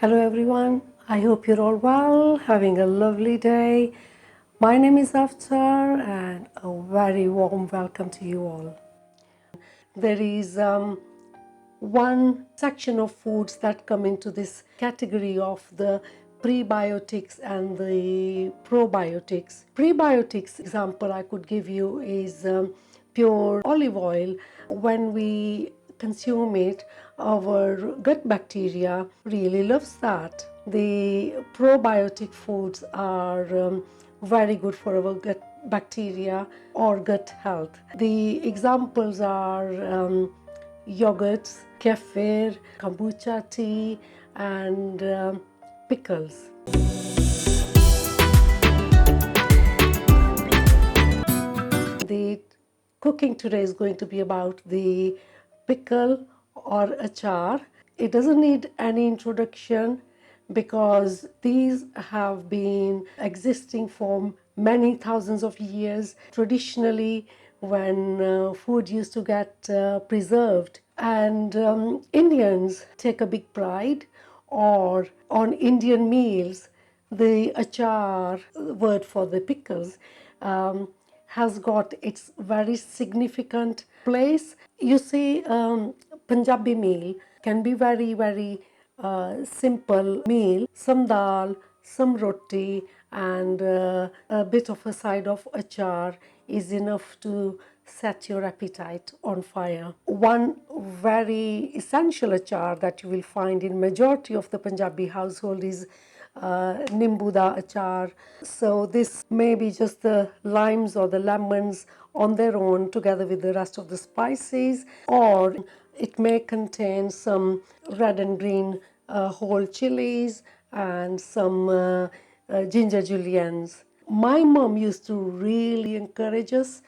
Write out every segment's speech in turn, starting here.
Hello everyone, I hope you're all well, having a lovely day. My name is Aftar and a very warm welcome to you all. There is one section of foods that come into this category of the prebiotics and the probiotics. Prebiotics example I could give you is pure olive oil. When we consume it, our gut bacteria really loves that. The probiotic foods are very good for our gut bacteria or gut health. The examples are yogurts, kefir, kombucha tea, and pickles. The cooking today is going to be about the pickle or achaar. It doesn't need any introduction because these have been existing for many thousands of years. Traditionally, when food used to get preserved, and Indians take a big pride, or on Indian meals, the achar, word for the pickles, has got its very significant place. You see, Punjabi meal can be very simple meal. Some dal, some roti, and a bit of a side of achar is enough to set your appetite on fire. One very essential achar that you will find in majority of the Punjabi household is nimbu da achar. So this may be just the limes or the lemons on their own together with the rest of the spices, or it may contain some red and green whole chilies and some ginger juliennes. My mom used to really encourage us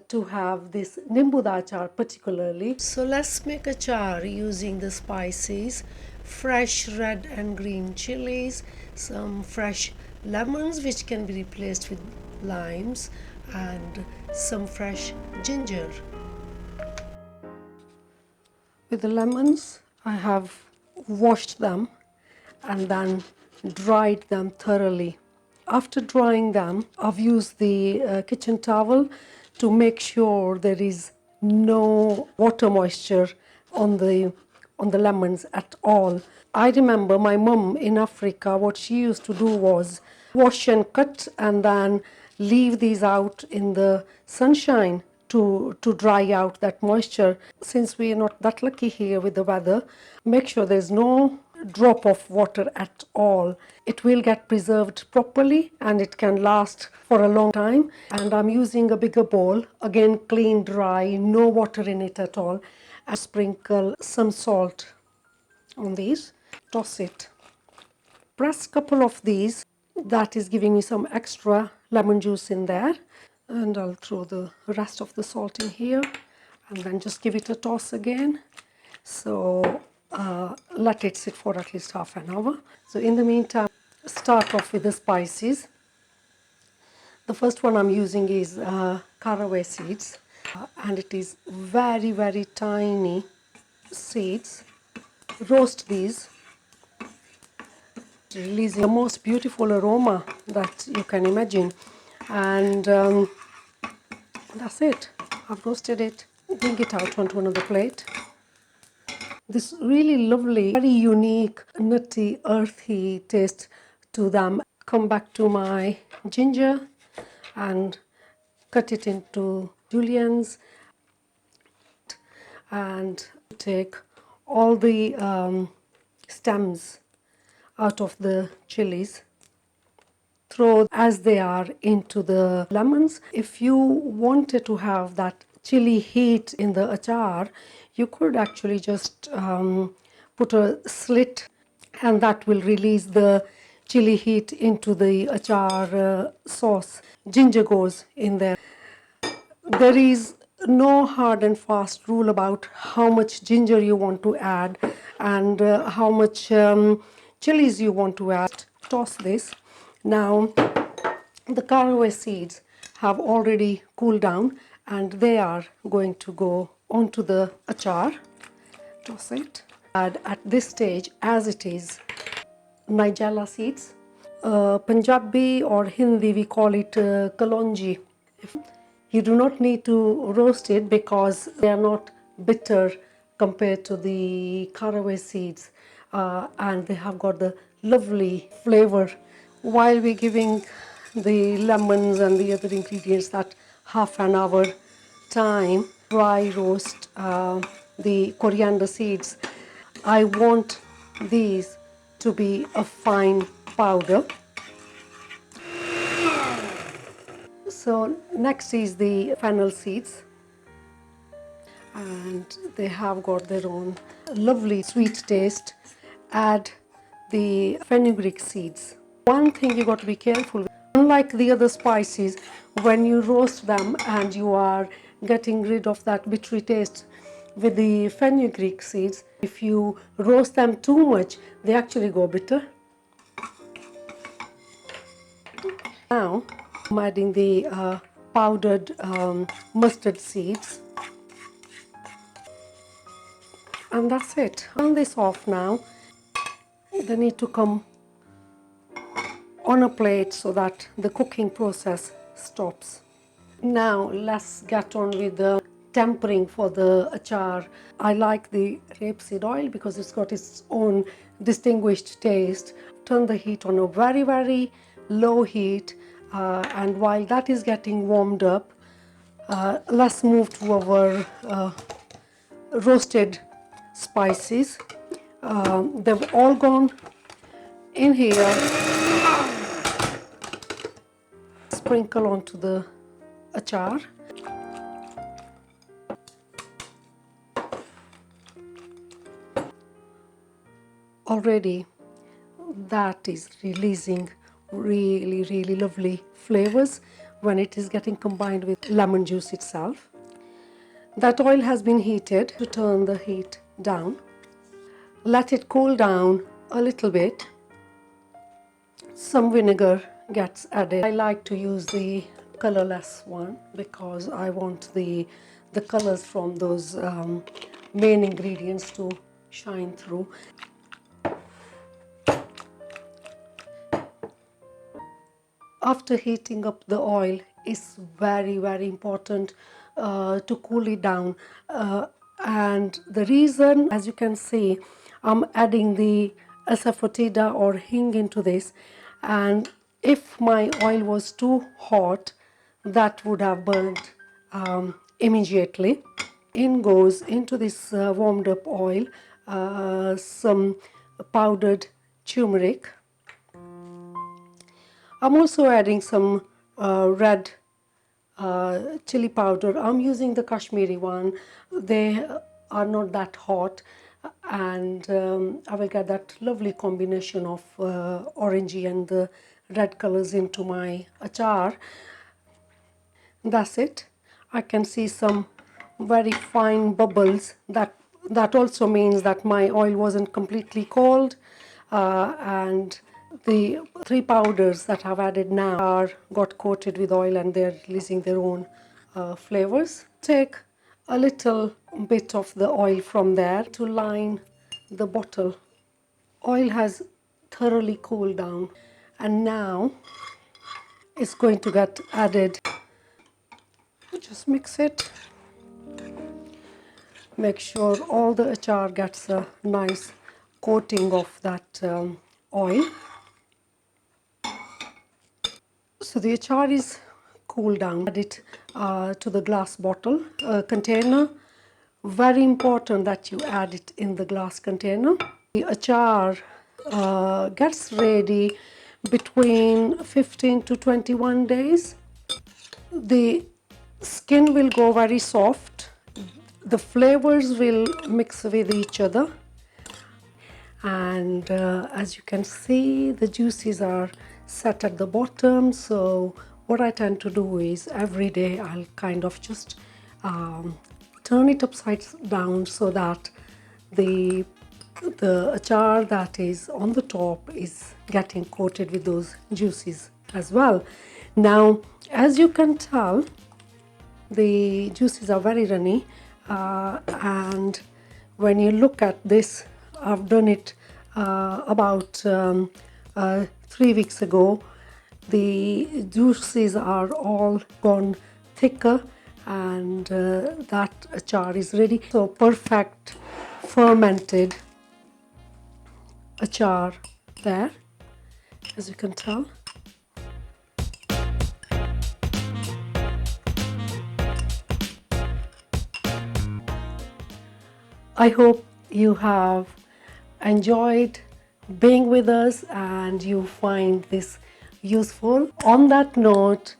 to have this nimbu da achar particularly. So let's make achar using the spices: fresh red and green chilies, some fresh lemons which can be replaced with limes, and some fresh ginger. With the lemons, I have washed them and then dried them thoroughly. After drying them, I've used the kitchen towel to make sure there is no water moisture on the lemons at all. I remember my mum in Africa, what she used to do was wash and cut and then leave these out in the sunshine to dry out that moisture. Since we are not that lucky here with the weather, make sure there's no drop of water at all. It will get preserved properly and it can last for a long time. And I'm using a bigger bowl, again clean, dry, no water in it at all. And sprinkle some salt on these, toss it. Press a couple of these, that is giving me some extra lemon juice in there. And I'll throw the rest of the salt in here and then just give it a toss again. So let it sit for at least half an hour. So in the meantime, start off with the spices. The first one I'm using is caraway seeds, and it is very tiny seeds. Roast these, releasing the most beautiful aroma that you can imagine. And that's it. I've roasted it. Bring it out onto another plate. This really lovely, very unique, nutty, earthy taste to them. Come back to my ginger and cut it into juliennes and take all the stems out of the chilies. Throw as they are into the lemons. If you wanted to have that chili heat in the achar, you could actually just put a slit and that will release the chili heat into the achar sauce. Ginger goes in there. There is no hard and fast rule about how much ginger you want to add and how much chilies you want to add. Toss this. Now, the caraway seeds have already cooled down and they are going to go onto the achar. Toss it. Add at this stage, as it is, nigella seeds. Punjabi or Hindi we call it kalonji. You do not need to roast it because they are not bitter compared to the caraway seeds, and they have got the lovely flavor. While we're giving the lemons and the other ingredients that half an hour time, dry roast the coriander seeds. I want these to be a fine powder. So next is the fennel seeds, and they have got their own lovely sweet taste. Add the fenugreek seeds. One thing you got to be careful with, unlike the other spices, when you roast them and you are getting rid of that bittery taste with the fenugreek seeds, if you roast them too much, they actually go bitter. Now I'm adding the powdered mustard seeds, and that's it. Turn this off now. They need to come on a plate so that the cooking process stops. Now let's get on with the tempering for the achaar. I like the rapeseed oil because it's got its own distinguished taste. Turn the heat on a very low heat, and while that is getting warmed up, let's move to our roasted spices. They've all gone in here. Sprinkle onto the achaar. Already that is releasing really lovely flavors when it is getting combined with lemon juice itself. That oil has been heated. To turn the heat down, let it cool down a little bit. Some vinegar gets added. I like to use the colorless one because I want the colors from those main ingredients to shine through. After heating up the oil, it's very important to cool it down, and the reason, as you can see, I'm adding the asafoetida or hing into this, and if my oil was too hot, that would have burnt immediately. In goes into this warmed up oil some powdered turmeric. I'm also adding some red chili powder. I'm using the Kashmiri one. They are not that hot, and I will get that lovely combination of orangey and the red colors into my achaar. That's it. I can see some very fine bubbles. That also means that my oil wasn't completely cold, and the three powders that I've added now are got coated with oil and they're releasing their own flavors. Take a little bit of the oil from there to line the bottle. Oil has thoroughly cooled down, and now it's going to get added. Just mix it. Make sure all the achaar gets a nice coating of that oil. So the achaar is cooled down. Add it to the glass bottle container. Very important that you add it in the glass container. The achaar gets ready between 15 to 21 days. The skin will go very soft. The flavors will mix with each other, and as you can see, the juices are set at the bottom. So what I tend to do is every day I'll kind of just turn it upside down so that the achaar that is on the top is getting coated with those juices as well. Now, as you can tell, the juices are very runny, and when you look at this, I've done it about 3 weeks ago. The juices are all gone thicker, and that achar is ready. So perfect fermented achar there, as you can tell. I hope you have enjoyed being with us and you find this useful. On that note,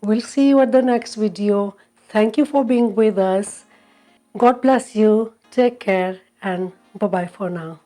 we'll see you at the next video. Thank you for being with us. God bless you. Take care and bye bye for now.